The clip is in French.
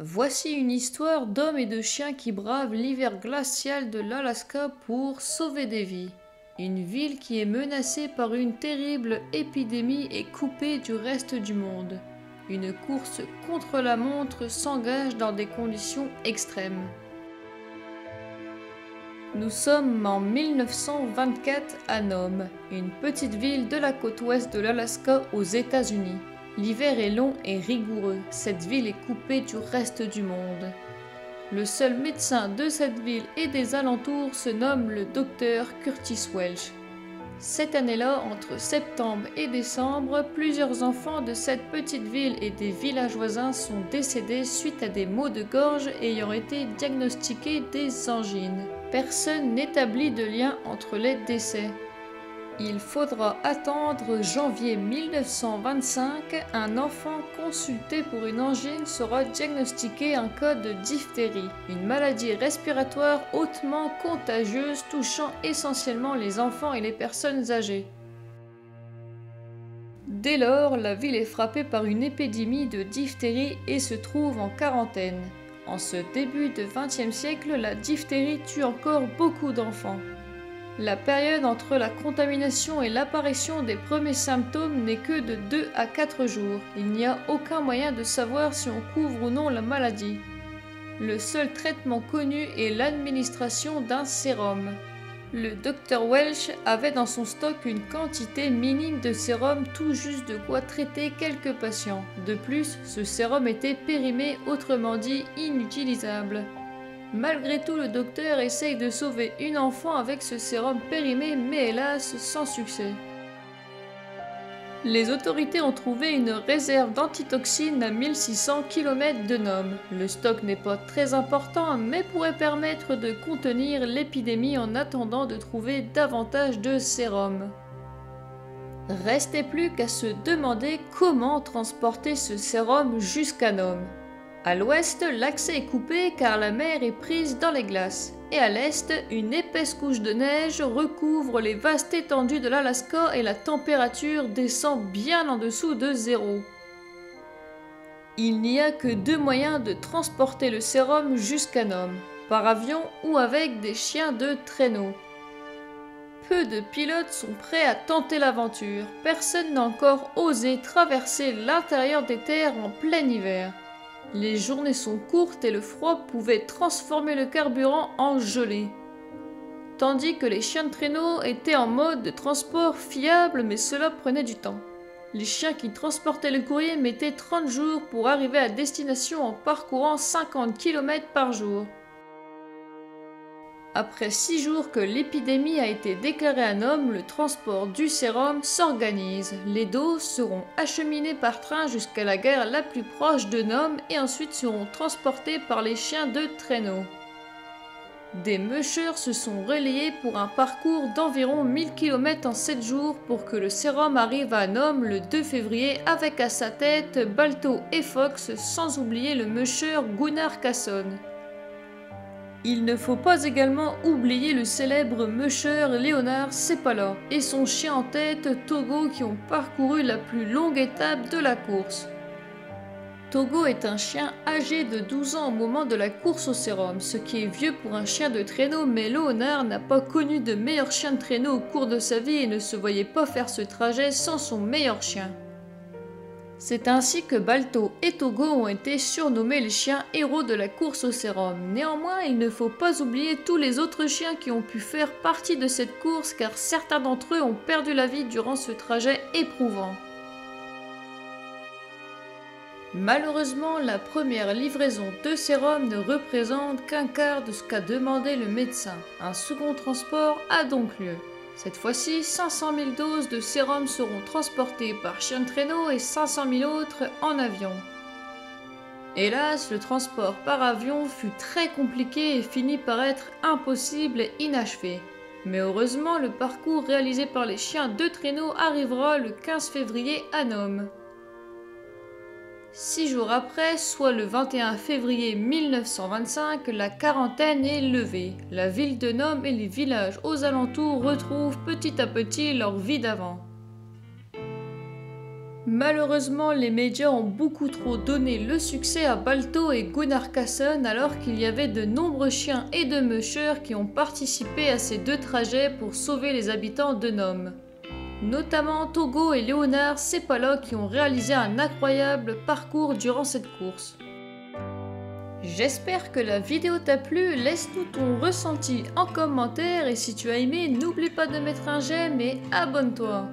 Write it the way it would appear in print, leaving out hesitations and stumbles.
Voici une histoire d'hommes et de chiens qui bravent l'hiver glacial de l'Alaska pour sauver des vies. Une ville qui est menacée par une terrible épidémie est coupée du reste du monde. Une course contre la montre s'engage dans des conditions extrêmes. Nous sommes en 1924 à Nome, une petite ville de la côte ouest de l'Alaska aux États-Unis. L'hiver est long et rigoureux, cette ville est coupée du reste du monde. Le seul médecin de cette ville et des alentours se nomme le docteur Curtis Welch. Cette année-là, entre septembre et décembre, plusieurs enfants de cette petite ville et des villages voisins sont décédés suite à des maux de gorge ayant été diagnostiqués des angines. Personne n'établit de lien entre les décès. Il faudra attendre janvier 1925, un enfant consulté pour une angine sera diagnostiqué un cas de diphtérie, une maladie respiratoire hautement contagieuse touchant essentiellement les enfants et les personnes âgées. Dès lors, la ville est frappée par une épidémie de diphtérie et se trouve en quarantaine. En ce début de XXe siècle, la diphtérie tue encore beaucoup d'enfants. La période entre la contamination et l'apparition des premiers symptômes n'est que de 2 à 4 jours. Il n'y a aucun moyen de savoir si on couvre ou non la maladie. Le seul traitement connu est l'administration d'un sérum. Le Dr Welch avait dans son stock une quantité minime de sérum, tout juste de quoi traiter quelques patients. De plus, ce sérum était périmé, autrement dit inutilisable. Malgré tout, le docteur essaye de sauver une enfant avec ce sérum périmé, mais hélas, sans succès. Les autorités ont trouvé une réserve d'antitoxines à 1600 km de Nome. Le stock n'est pas très important, mais pourrait permettre de contenir l'épidémie en attendant de trouver davantage de sérum. Restait plus qu'à se demander comment transporter ce sérum jusqu'à Nome. À l'ouest, l'accès est coupé car la mer est prise dans les glaces. Et à l'est, une épaisse couche de neige recouvre les vastes étendues de l'Alaska et la température descend bien en dessous de zéro. Il n'y a que 2 moyens de transporter le sérum jusqu'à Nome, par avion ou avec des chiens de traîneau. Peu de pilotes sont prêts à tenter l'aventure. Personne n'a encore osé traverser l'intérieur des terres en plein hiver. Les journées sont courtes et le froid pouvait transformer le carburant en gelée. Tandis que les chiens de traîneau étaient en mode de transport fiable, mais cela prenait du temps. Les chiens qui transportaient le courrier mettaient 30 jours pour arriver à destination en parcourant 50 km par jour. Après 6 jours que l'épidémie a été déclarée à Nome, le transport du sérum s'organise. Les doses seront acheminées par train jusqu'à la gare la plus proche de Nome et ensuite seront transportées par les chiens de traîneau. Des mushers se sont relayés pour un parcours d'environ 1000 km en 7 jours pour que le sérum arrive à Nome le 2 février avec à sa tête Balto et Fox, sans oublier le musher Gunnar Kasson. Il ne faut pas également oublier le célèbre musher Leonard Seppala et son chien en tête Togo qui ont parcouru la plus longue étape de la course. Togo est un chien âgé de 12 ans au moment de la course au sérum, ce qui est vieux pour un chien de traîneau, mais Leonard n'a pas connu de meilleur chien de traîneau au cours de sa vie et ne se voyait pas faire ce trajet sans son meilleur chien. C'est ainsi que Balto et Togo ont été surnommés les chiens héros de la course au sérum. Néanmoins, il ne faut pas oublier tous les autres chiens qui ont pu faire partie de cette course car certains d'entre eux ont perdu la vie durant ce trajet éprouvant. Malheureusement, la première livraison de sérum ne représente qu'un quart de ce qu'a demandé le médecin. Un second transport a donc lieu. Cette fois-ci, 500 000 doses de sérum seront transportées par chien de traîneau et 500 000 autres en avion. Hélas, le transport par avion fut très compliqué et finit par être impossible et inachevé. Mais heureusement, le parcours réalisé par les chiens de traîneau arrivera le 15 février à Nome. 6 jours après, soit le 21 février 1925, la quarantaine est levée. La ville de Nome et les villages aux alentours retrouvent petit à petit leur vie d'avant. Malheureusement, les médias ont beaucoup trop donné le succès à Balto et Gunnar Kaasen alors qu'il y avait de nombreux chiens et de mushers qui ont participé à ces deux trajets pour sauver les habitants de Nome. Notamment Togo et Léonard Sepala qui ont réalisé un incroyable parcours durant cette course. J'espère que la vidéo t'a plu, laisse-nous ton ressenti en commentaire et si tu as aimé, n'oublie pas de mettre un j'aime et abonne-toi.